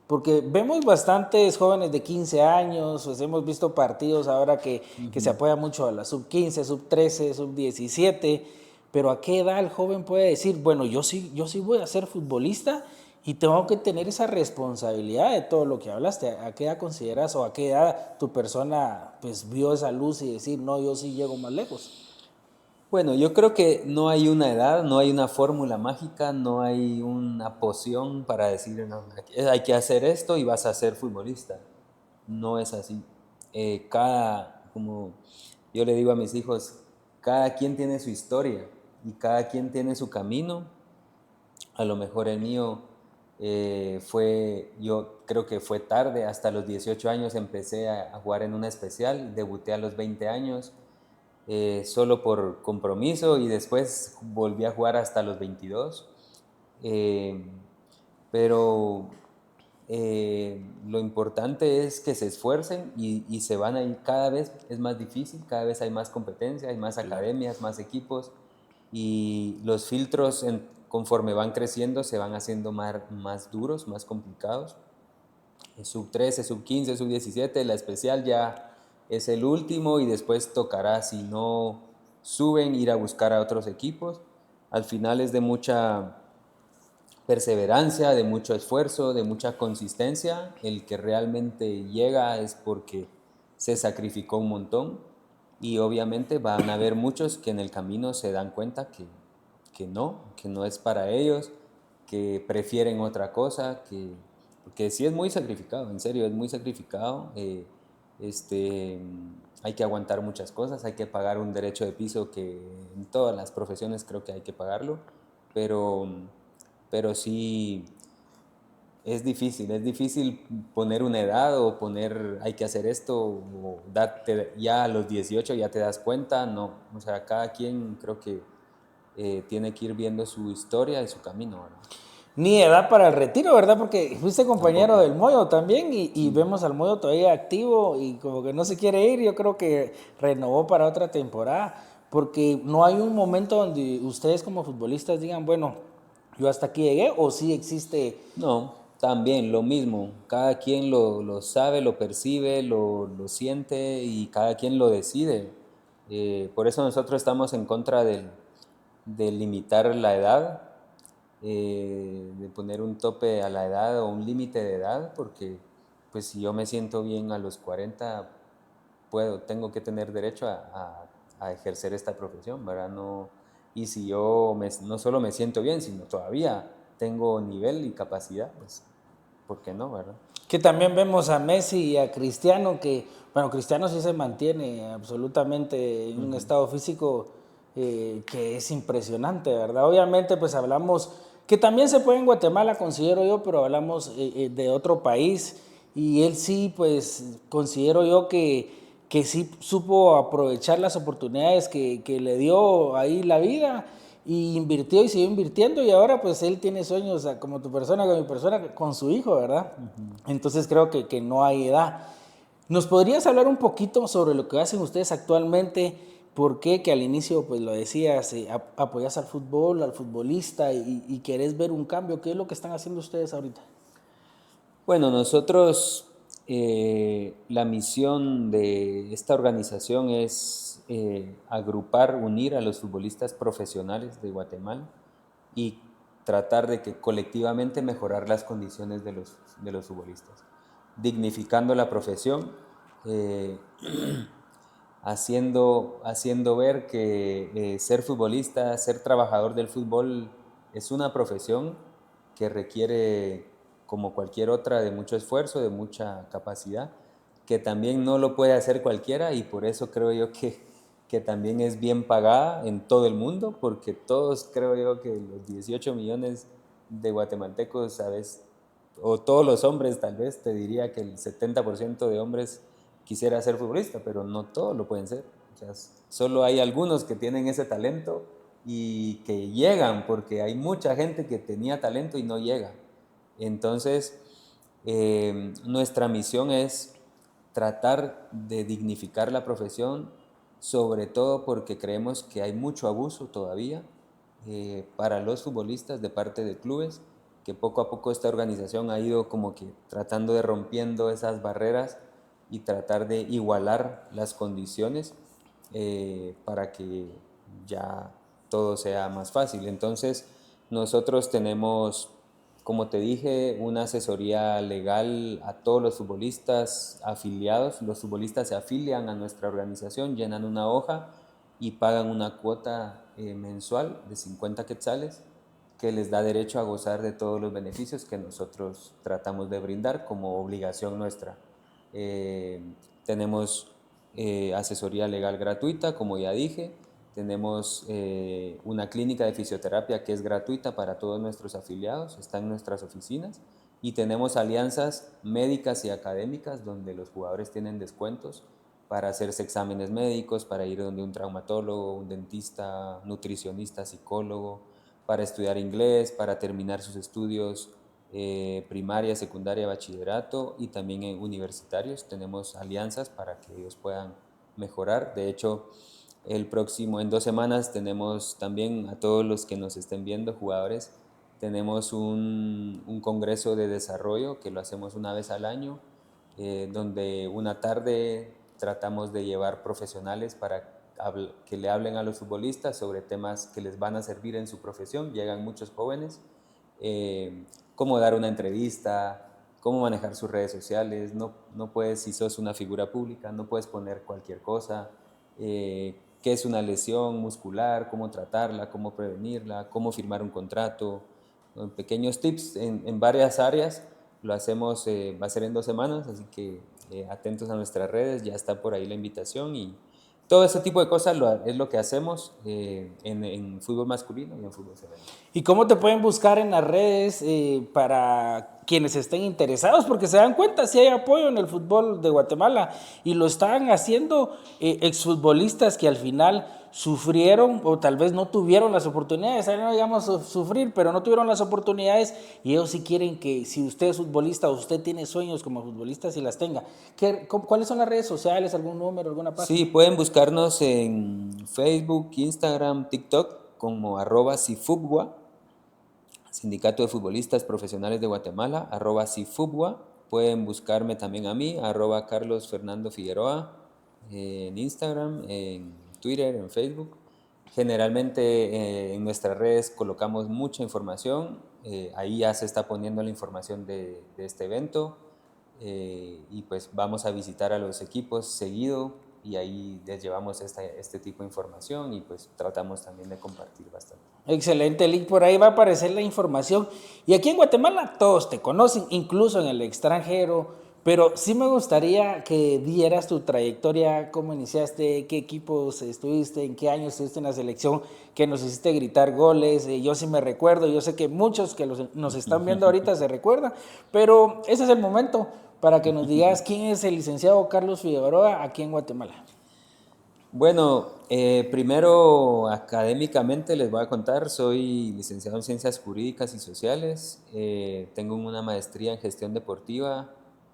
Porque vemos bastantes jóvenes de 15 años, pues hemos visto partidos ahora que se apoya mucho a la sub-15, sub-13, sub-17, pero ¿a qué edad el joven puede decir, bueno, yo sí voy a ser futbolista y tengo que tener esa responsabilidad de todo lo que hablaste? ¿A qué edad consideras o a qué edad tu persona pues vio esa luz y decir, no, yo sí llego más lejos? Bueno, yo creo que no hay una edad, no hay una fórmula mágica, no hay una poción para decir, no, hay que hacer esto y vas a ser futbolista. No es así. Como yo le digo a mis hijos, cada quien tiene su historia y cada quien tiene su camino. A lo mejor el mío yo creo que fue tarde, hasta los 18 años empecé a jugar en una especial, debuté a los 20 años solo por compromiso y después volví a jugar hasta los 22. Eh, pero lo importante es que se esfuercen y se van a ir, cada vez es más difícil, cada vez hay más competencia, hay más academias, más equipos y los filtros conforme van creciendo se van haciendo más duros, más complicados. Sub 13, sub 15, sub 17, la especial ya es el último y después tocará, si no suben, ir a buscar a otros equipos. Al final es de mucha perseverancia, de mucho esfuerzo, de mucha consistencia. El que realmente llega es porque se sacrificó un montón y obviamente van a haber muchos que en el camino se dan cuenta que no es para ellos, que prefieren otra cosa, porque sí es muy sacrificado, en serio, es muy sacrificado. Este, hay que aguantar muchas cosas, hay que pagar un derecho de piso que en todas las profesiones creo que hay que pagarlo, pero, pero sí es difícil poner una edad o poner hay que hacer esto o ya a los 18 ya te das cuenta, no, o sea, cada quien creo que tiene que ir viendo su historia y su camino, ¿verdad? Ni edad para el retiro, ¿verdad? Porque fuiste compañero Tampoco. del Moyo también y Sí. vemos al Moyo todavía activo y como que no se quiere ir. Yo creo que renovó para otra temporada porque no hay un momento donde ustedes como futbolistas digan, bueno, yo hasta aquí llegué o sí existe. No, también lo mismo. Cada quien lo sabe, lo percibe, lo siente y cada quien lo decide. Por eso nosotros estamos en contra de limitar la edad, de poner un tope a la edad o un límite de edad, porque pues si yo me siento bien a los 40, tengo que tener derecho a ejercer esta profesión, ¿verdad? No, y si no solo me siento bien, sino todavía tengo nivel y capacidad, pues, ¿por qué no, verdad? Que también vemos a Messi y a Cristiano, que, bueno, Cristiano sí se mantiene absolutamente en un estado físico que es impresionante, ¿verdad? Obviamente, pues hablamos, que también se puede en Guatemala, considero yo, pero hablamos de otro país y él sí, pues considero yo que sí supo aprovechar las oportunidades que le dio ahí la vida y invirtió y siguió invirtiendo y ahora pues él tiene sueños como tu persona, con mi persona, con su hijo, ¿verdad? Entonces creo que no hay edad. ¿Nos podrías hablar un poquito sobre lo que hacen ustedes actualmente ¿Por qué? Que al inicio, pues lo decías, apoyas al fútbol, al futbolista y querés ver un cambio. ¿Qué es lo que están haciendo ustedes ahorita? Bueno, nosotros, la misión de esta organización es agrupar, unir a los futbolistas profesionales de Guatemala y tratar de que colectivamente mejorar las condiciones de los futbolistas, dignificando la profesión, eh, haciendo ver que ser futbolista, ser trabajador del fútbol es una profesión que requiere, como cualquier otra, de mucho esfuerzo, de mucha capacidad, que también no lo puede hacer cualquiera y por eso creo yo que también es bien pagada en todo el mundo, porque todos, creo yo que los 18 millones de guatemaltecos, ¿sabes? O todos los hombres, tal vez, te diría que el 70% de hombres quisiera ser futbolista, pero no todos lo pueden ser. O sea, solo hay algunos que tienen ese talento y que llegan, porque hay mucha gente que tenía talento y no llega. Entonces, nuestra misión es tratar de dignificar la profesión, sobre todo porque creemos que hay mucho abuso todavía para los futbolistas de parte de clubes, que poco a poco esta organización ha ido como que tratando de rompiendo esas barreras y tratar de igualar las condiciones para que ya todo sea más fácil. Entonces, nosotros tenemos, como te dije, una asesoría legal a todos los futbolistas afiliados. Los futbolistas se afilian a nuestra organización, llenan una hoja y pagan una cuota mensual de 50 quetzales que les da derecho a gozar de todos los beneficios que nosotros tratamos de brindar como obligación nuestra. Tenemos asesoría legal gratuita, como ya dije. Tenemos una clínica de fisioterapia que es gratuita para todos nuestros afiliados, está en nuestras oficinas. Y tenemos alianzas médicas y académicas donde los jugadores tienen descuentos para hacerse exámenes médicos, para ir donde un traumatólogo, un dentista, nutricionista, psicólogo, para estudiar inglés, para terminar sus estudios primaria, secundaria, bachillerato y también en universitarios. Tenemos alianzas para que ellos puedan mejorar. De hecho, en 2 semanas tenemos también a todos los que nos estén viendo, jugadores, tenemos un congreso de desarrollo que lo hacemos una vez al año, donde una tarde tratamos de llevar profesionales para que le hablen a los futbolistas sobre temas que les van a servir en su profesión. Llegan muchos jóvenes, cómo dar una entrevista, cómo manejar sus redes sociales. No puedes, si sos una figura pública, no puedes poner cualquier cosa. Qué es una lesión muscular, cómo tratarla, cómo prevenirla, cómo firmar un contrato. Pequeños tips en varias áreas. Lo hacemos, va a ser en 2 semanas, así que atentos a nuestras redes, ya está por ahí la invitación y todo ese tipo de cosas es lo que hacemos en fútbol masculino y en fútbol femenino. ¿Y cómo te pueden buscar en las redes para quienes estén interesados? Porque se dan cuenta si hay apoyo en el fútbol de Guatemala y lo están haciendo exfutbolistas que al final sufrieron o tal vez no tuvieron las oportunidades, no digamos sufrir, pero no tuvieron las oportunidades y ellos sí quieren que si usted es futbolista o usted tiene sueños como futbolista, si las tenga. ¿Cuáles son las redes sociales? ¿Algún número, alguna página? Sí, pueden buscarnos en Facebook, Instagram, TikTok como @cifubwa, Sindicato de Futbolistas Profesionales de Guatemala, @cifubwa. Pueden buscarme también a mí, @Carlos Fernando Figueroa, en Instagram, en Twitter, en Facebook. Generalmente en nuestras redes colocamos mucha información, ahí ya se está poniendo la información de este evento y pues vamos a visitar a los equipos seguido y ahí les llevamos este tipo de información y pues tratamos también de compartir bastante. Excelente, link. Por ahí va a aparecer la información. Y aquí en Guatemala todos te conocen, incluso en el extranjero. Pero sí me gustaría que dieras tu trayectoria, cómo iniciaste, qué equipos estuviste, en qué año estuviste en la selección, que nos hiciste gritar goles. Yo sí me recuerdo, yo sé que muchos que nos están viendo ahorita se recuerdan, pero ese es el momento para que nos digas quién es el licenciado Carlos Figueroa aquí en Guatemala. Bueno, primero académicamente les voy a contar, soy licenciado en Ciencias Jurídicas y Sociales, tengo una maestría en Gestión Deportiva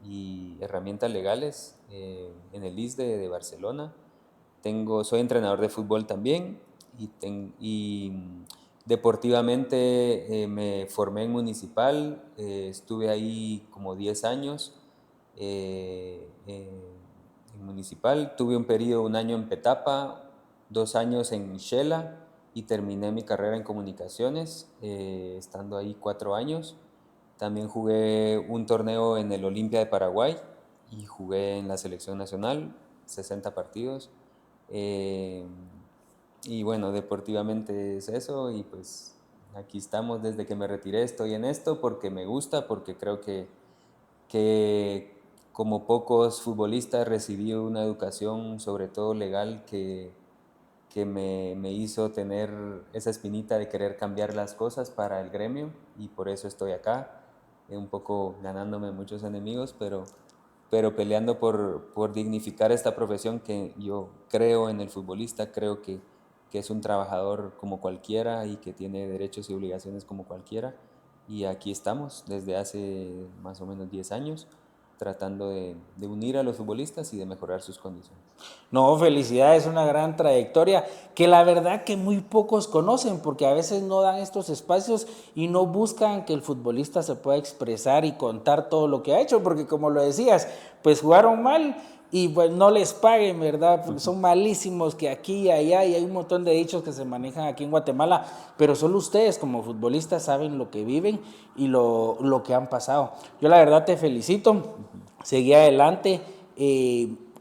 y Herramientas Legales en el ISDE de Barcelona, soy entrenador de fútbol también y deportivamente me formé en Municipal, estuve ahí como 10 años en Municipal, tuve un año en Petapa, 2 años en Shela y terminé mi carrera en comunicaciones, estando ahí 4 años. También jugué un torneo en el Olimpia de Paraguay y jugué en la selección nacional, 60 partidos. Eh, y bueno, deportivamente es eso y pues aquí estamos desde que me retiré, estoy en esto porque me gusta, porque creo que como pocos futbolistas recibí una educación sobre todo legal que me hizo tener esa espinita de querer cambiar las cosas para el gremio y por eso estoy acá, un poco ganándome muchos enemigos, pero peleando por dignificar esta profesión que yo creo en el futbolista, creo que es un trabajador como cualquiera y que tiene derechos y obligaciones como cualquiera. Y aquí estamos desde hace más o menos 10 años tratando de unir a los futbolistas y de mejorar sus condiciones. No, felicidades, una gran trayectoria que la verdad que muy pocos conocen porque a veces no dan estos espacios y no buscan que el futbolista se pueda expresar y contar todo lo que ha hecho, porque como lo decías, pues jugaron mal y pues no les paguen, ¿verdad? Porque son malísimos que aquí y allá y hay un montón de dichos que se manejan aquí en Guatemala, pero solo ustedes como futbolistas saben lo que viven y lo que han pasado. Yo la verdad te felicito, seguí adelante.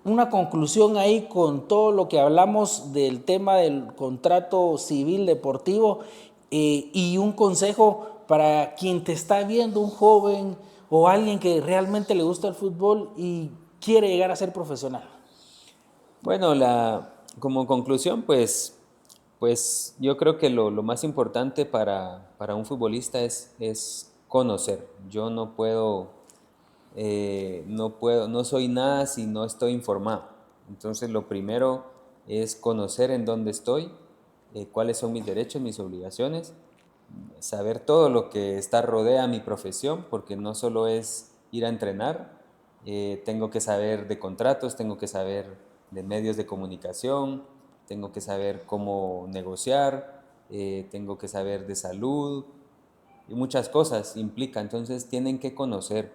Una conclusión ahí con todo lo que hablamos del tema del contrato civil deportivo y un consejo para quien te está viendo, un joven o alguien que realmente le gusta el fútbol y quiere llegar a ser profesional. Bueno, como conclusión, pues yo creo que lo más importante para un futbolista es conocer. Yo no soy nada si no estoy informado. Entonces lo primero es conocer en dónde estoy, cuáles son mis derechos, mis obligaciones, saber todo lo que rodea mi profesión, porque no solo es ir a entrenar, tengo que saber de contratos, tengo que saber de medios de comunicación, tengo que saber cómo negociar, tengo que saber de salud, y muchas cosas implica, entonces tienen que conocer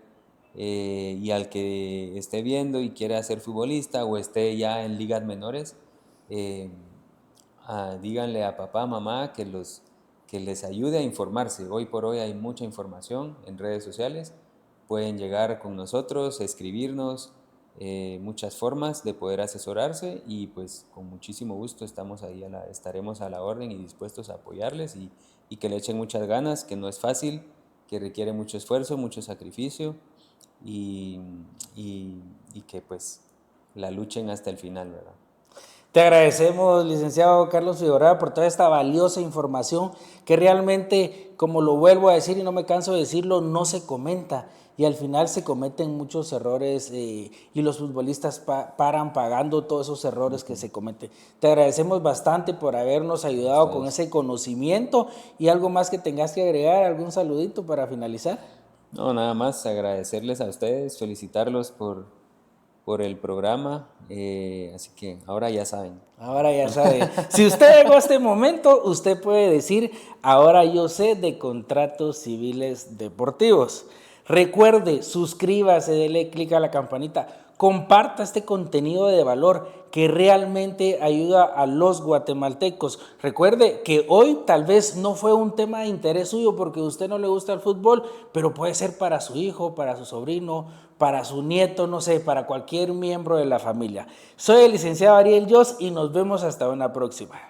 y al que esté viendo y quiera ser futbolista o esté ya en ligas menores, eh, díganle a papá, mamá que les ayude a informarse. Hoy por hoy hay mucha información en redes sociales, pueden llegar con nosotros, escribirnos, muchas formas de poder asesorarse y pues con muchísimo gusto estaremos a la orden y dispuestos a apoyarles y que le echen muchas ganas, que no es fácil, que requiere mucho esfuerzo, mucho sacrificio y, y que pues la luchen hasta el final, ¿verdad? Te agradecemos, licenciado Carlos Figueroa, por toda esta valiosa información que realmente, como lo vuelvo a decir y no me canso de decirlo, no se comenta y al final se cometen muchos errores y los futbolistas paran pagando todos esos errores que se cometen. Te agradecemos bastante por habernos ayudado con ese conocimiento y algo más que tengas que agregar, algún saludito para finalizar. No, nada más agradecerles a ustedes, felicitarlos por el programa, así que ahora ya saben. Ahora ya sabe. Si usted llegó a este momento, usted puede decir, ahora yo sé de contratos civiles deportivos. Recuerde, suscríbase, dele clic a la campanita, comparta este contenido de valor que realmente ayuda a los guatemaltecos. Recuerde que hoy tal vez no fue un tema de interés suyo porque a usted no le gusta el fútbol, pero puede ser para su hijo, para su sobrino, para su nieto, no sé, para cualquier miembro de la familia. Soy el licenciado Ariel Jos y nos vemos hasta una próxima.